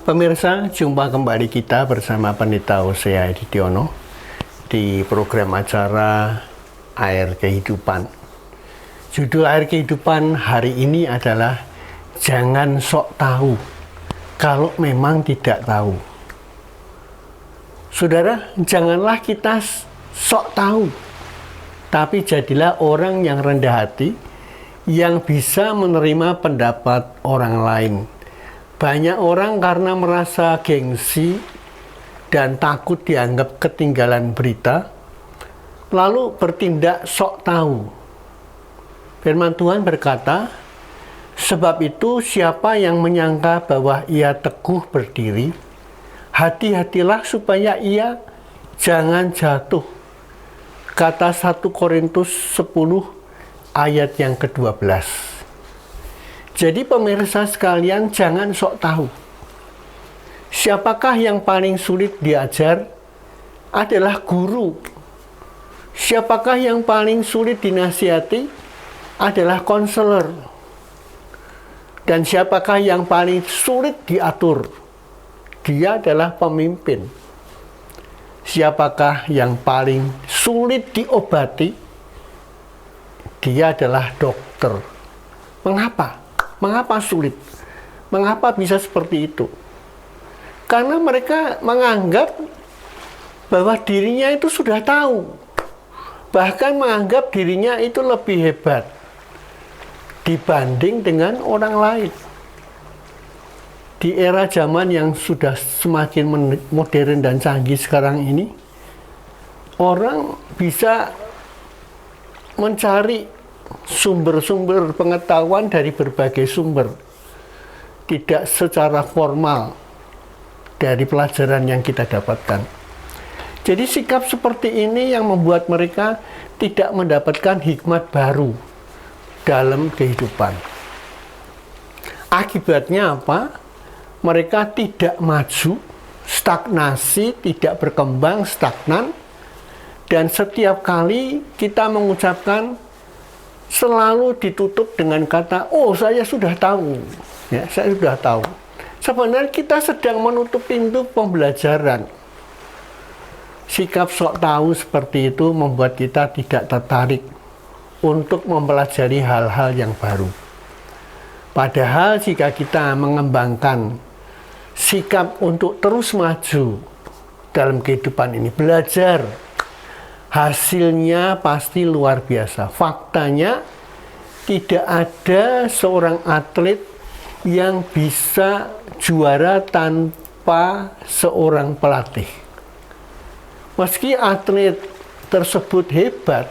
Pemirsa, jumpa kembali kita bersama Pendeta Hosea Edidiono di program acara Air Kehidupan. Judul Air Kehidupan hari ini adalah Jangan Sok Tahu kalau memang tidak tahu. Saudara, janganlah kita sok tahu, tapi jadilah orang yang rendah hati, yang bisa menerima pendapat orang lain. Banyak orang karena merasa gengsi dan takut dianggap ketinggalan berita, lalu bertindak sok tahu. Firman Tuhan berkata, sebab itu siapa yang menyangka bahwa ia teguh berdiri, hati-hatilah supaya ia jangan jatuh. Kata 1 Korintus 10 ayat yang ke-12. Jadi pemirsa sekalian, jangan sok tahu. Siapakah yang paling sulit diajar? Adalah guru. Siapakah yang paling sulit dinasihati? Adalah konselor. Dan siapakah yang paling sulit diatur? Dia adalah pemimpin. Siapakah yang paling sulit diobati? Dia adalah dokter. Mengapa? Mengapa sulit? Mengapa bisa seperti itu? Karena mereka menganggap bahwa dirinya itu sudah tahu. Bahkan menganggap dirinya itu lebih hebat dibanding dengan orang lain. Di era zaman yang sudah semakin modern dan canggih sekarang ini, orang bisa mencari sumber-sumber pengetahuan dari berbagai sumber, tidak secara formal dari pelajaran yang kita dapatkan. Jadi sikap seperti ini yang membuat mereka tidak mendapatkan hikmat baru dalam kehidupan. Akibatnya apa? Mereka tidak maju, stagnasi, tidak berkembang, stagnan, dan setiap kali kita mengucapkan selalu ditutup dengan kata, oh saya sudah tahu, ya, saya sudah tahu. Sebenarnya kita sedang menutup pintu pembelajaran. Sikap sok tahu seperti itu membuat kita tidak tertarik untuk mempelajari hal-hal yang baru. Padahal jika kita mengembangkan sikap untuk terus maju dalam kehidupan ini, belajar, hasilnya pasti luar biasa. Faktanya, tidak ada seorang atlet yang bisa juara tanpa seorang pelatih. Meski atlet tersebut hebat,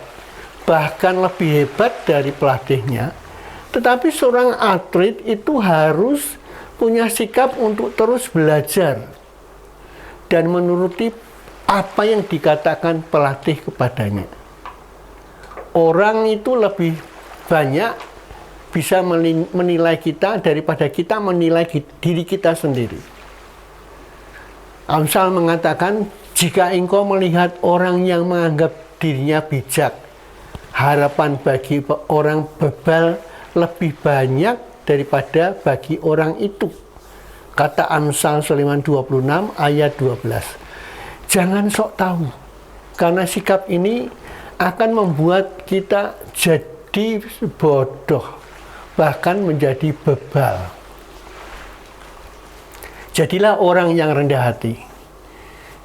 bahkan lebih hebat dari pelatihnya, tetapi seorang atlet itu harus punya sikap untuk terus belajar dan menuruti apa yang dikatakan pelatih kepadanya. Orang itu lebih banyak bisa menilai kita daripada kita menilai diri kita sendiri. Amsal mengatakan, jika engkau melihat orang yang menganggap dirinya bijak, harapan bagi orang bebal lebih banyak daripada bagi orang itu. Kata Amsal 26 ayat 12. Jangan sok tahu, karena sikap ini akan membuat kita jadi bodoh, bahkan menjadi bebal. Jadilah orang yang rendah hati.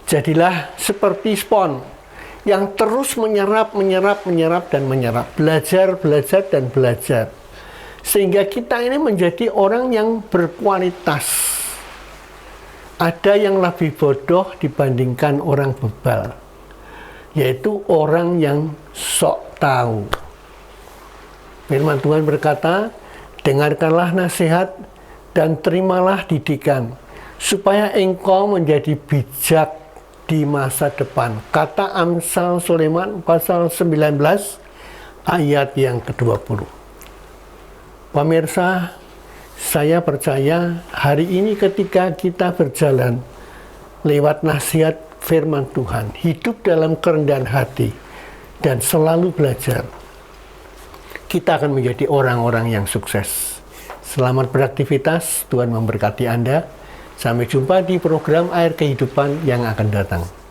Jadilah seperti spons yang terus menyerap, dan menyerap. Belajar, dan belajar. Sehingga kita ini menjadi orang yang berkualitas. Ada yang lebih bodoh dibandingkan orang bebal, yaitu orang yang sok tahu. Firman Tuhan berkata, dengarkanlah nasihat dan terimalah didikan, supaya engkau menjadi bijak di masa depan. Kata Amsal Sulaiman pasal 19 ayat yang ke-20. Pemirsa, saya percaya hari ini ketika kita berjalan lewat nasihat firman Tuhan, hidup dalam kerendahan hati, dan selalu belajar, kita akan menjadi orang-orang yang sukses. Selamat beraktivitas, Tuhan memberkati Anda. Sampai jumpa di program Air Kehidupan yang akan datang.